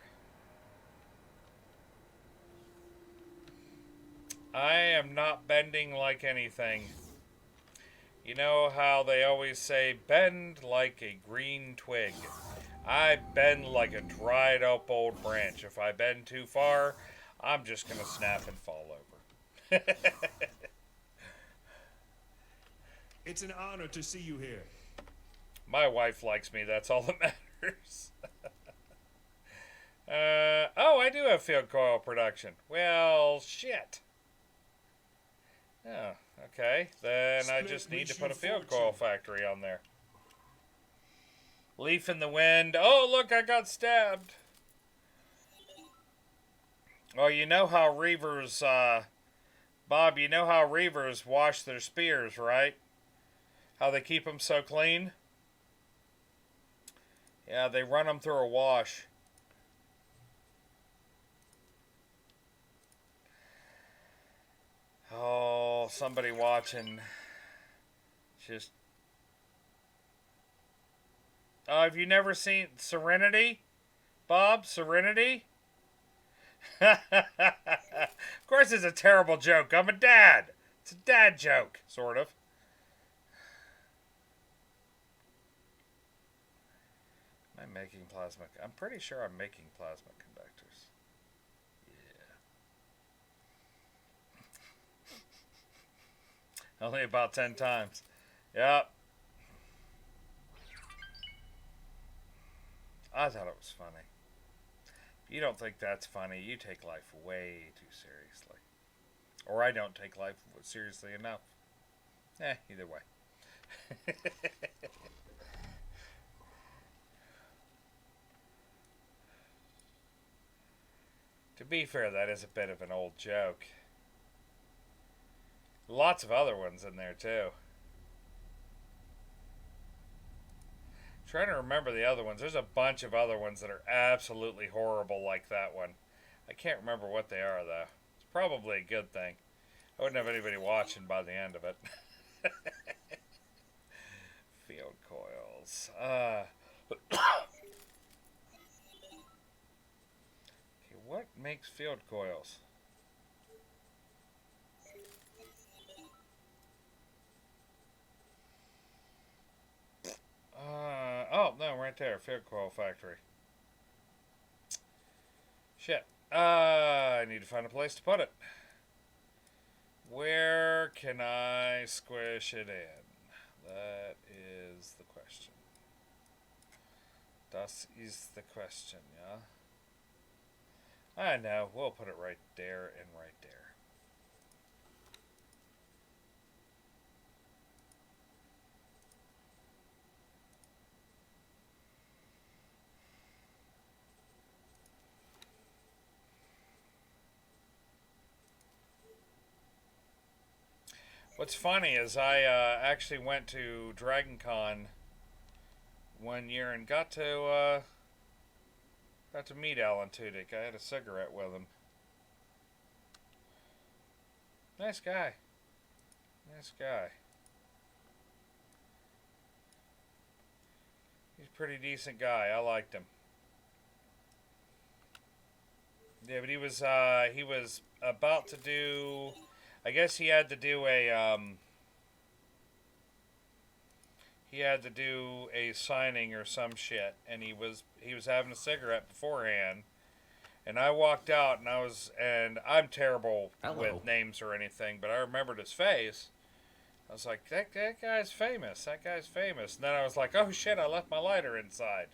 I am not bending like anything. You know how they always say, bend like a green twig. I bend like a dried up old branch. If I bend too far, I'm just going to snap and fall over. It's an honor to see you here. My wife likes me, that's all that matters. Oh, I do have field coil production. Well, shit. Oh, okay. Then I just need to put a field coil factory on there. Leaf in the wind. Oh, look, I got stabbed. Oh, you know how reavers, Bob, you know how reavers wash their spears, right? How they keep them so clean? Yeah, they run them through a wash. Oh, somebody watching. Just... Oh, have you never seen Serenity? Bob, Serenity? Of course it's a terrible joke. I'm a dad. It's a dad joke, sort of. Am I making plasma? I'm pretty sure I'm making plasma conductors. Only about 10 times. Yep. I thought it was funny. If you don't think that's funny, you take life way too seriously. Or I don't take life seriously enough. Either way. To be fair, that is a bit of an old joke. Lots of other ones in there, too. Trying to remember the other ones. There's a bunch of other ones that are absolutely horrible like that one. I can't remember what they are, though. It's probably a good thing. I wouldn't have anybody watching by the end of it. Field coils. Okay, what makes field coils? Oh, no, right there. Field coil factory. Shit. I need to find a place to put it. Where can I squish it in? That is the question. Das is the question, yeah? I know. We'll put it right there and right there. What's funny is I actually went to Dragon Con one year and got to meet Alan Tudyk. I had a cigarette with him. Nice guy. Nice guy. He's a pretty decent guy. I liked him. Yeah, but he was about to do. I guess he had to do a signing or some shit, and he was having a cigarette beforehand, and I walked out and I'm terrible with names or anything, but I remembered his face. I was like, that guy's famous. That guy's famous. And then I was like, oh shit, I left my lighter inside.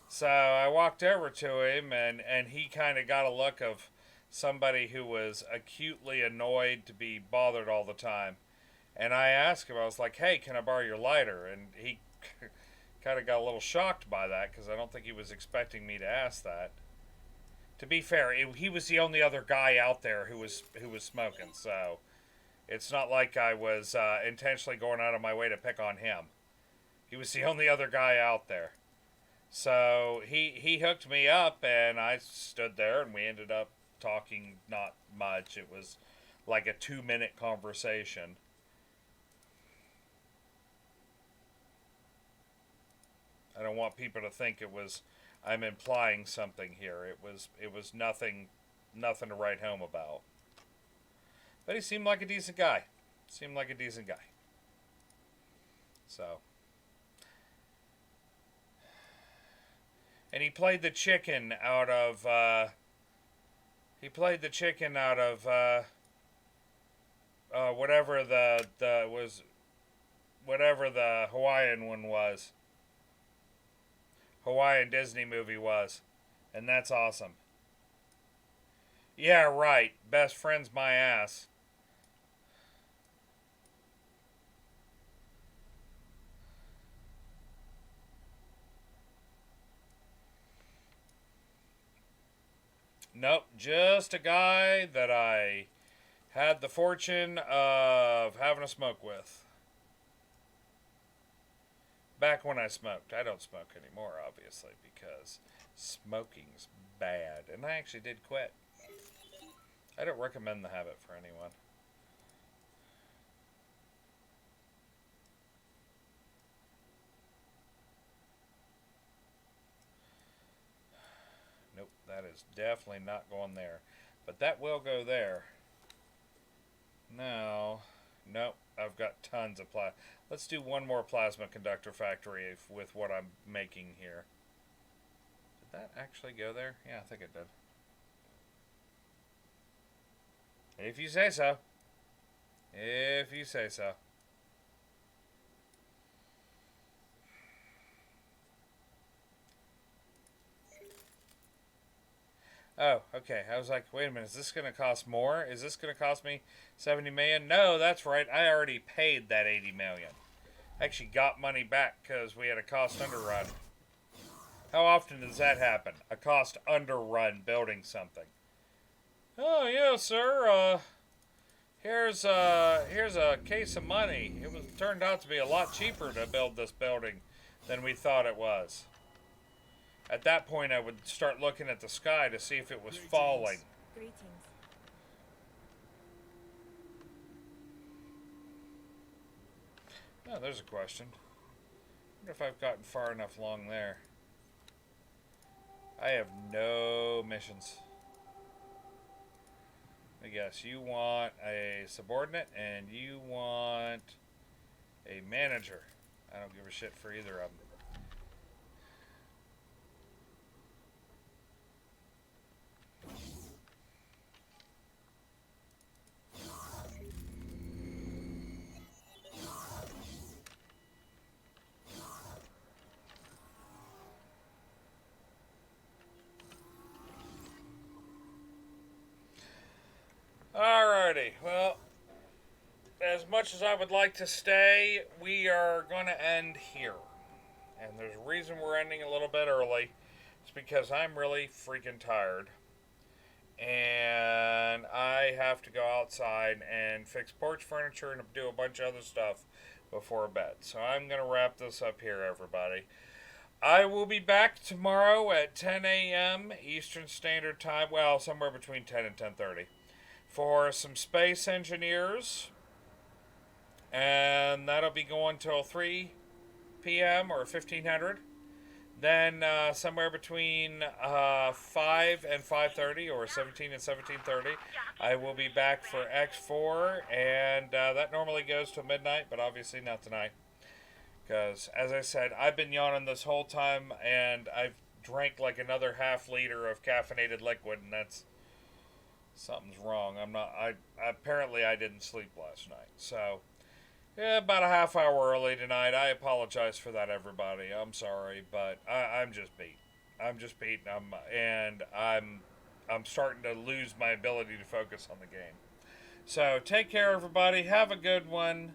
So I walked over to him, and he kind of got a look of somebody who was acutely annoyed to be bothered all the time. And I asked him, I was like, hey, can I borrow your lighter? And he kind of got a little shocked by that, because I don't think he was expecting me to ask that. To be fair, he was the only other guy out there who was smoking, so it's not like I was intentionally going out of my way to pick on him. He was the only other guy out there. So he hooked me up, and I stood there, and we ended up talking not much. It was like a 2-minute conversation. I don't want people to think I'm implying something here. It was nothing to write home about. But he seemed like a decent guy. So. And he played the chicken out of whatever whatever the Hawaiian one was. Hawaiian Disney movie was. And that's awesome. Yeah, right. Best friend's my ass. Nope, just a guy that I had the fortune of having a smoke with. Back when I smoked. I don't smoke anymore, obviously, because smoking's bad. And I actually did quit. I don't recommend the habit for anyone. Nope, that is definitely not going there. But that will go there. Now, nope, I've got tons of plasma. Let's do one more plasma conductor factory with what I'm making here. Did that actually go there? Yeah, I think it did. If you say so. If you say so. Oh, okay. I was like, wait a minute, is this going to cost more? Is this going to cost me 70 million? No, that's right. I already paid that 80 million. I actually got money back because we had a cost underrun. How often does that happen? A cost underrun building something. Oh, yeah, sir. Here's a case of money. Turned out to be a lot cheaper to build this building than we thought it was. At that point, I would start looking at the sky to see if it was falling. Greetings. Oh, there's a question. I wonder if I've gotten far enough along there. I have no missions. I guess you want a subordinate and you want a manager. I don't give a shit for either of them. Alrighty, well, as much as I would like to stay, we are going to end here. And there's a reason we're ending a little bit early. It's because I'm really freaking tired. And I have to go outside and fix porch furniture and do a bunch of other stuff before bed. So I'm going to wrap this up here, everybody. I will be back tomorrow at 10 a.m. Eastern Standard Time. Well, somewhere between 10 and 10:30. For some space engineers, and that'll be going till 3 p.m. or 1500. Then somewhere between 5 and 5:30 or 17 and 17:30, I will be back for X4, and that normally goes till midnight, but obviously not tonight. Because, as I said, I've been yawning this whole time, and I've drank like another half liter of caffeinated liquid, and that's... something's wrong. Apparently I didn't sleep last night. So, yeah, about a half hour early tonight. I apologize for that, everybody. I'm sorry, but I'm just beat. I'm just beat, and I'm starting to lose my ability to focus on the game. So, take care, everybody. Have a good one.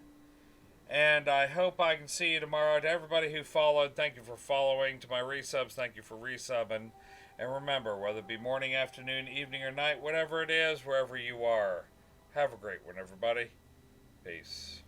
And I hope I can see you tomorrow. To everybody who followed, thank you for following. To my resubs, thank you for resubbing. And remember, whether it be morning, afternoon, evening, or night, whatever it is, wherever you are, have a great one, everybody. Peace.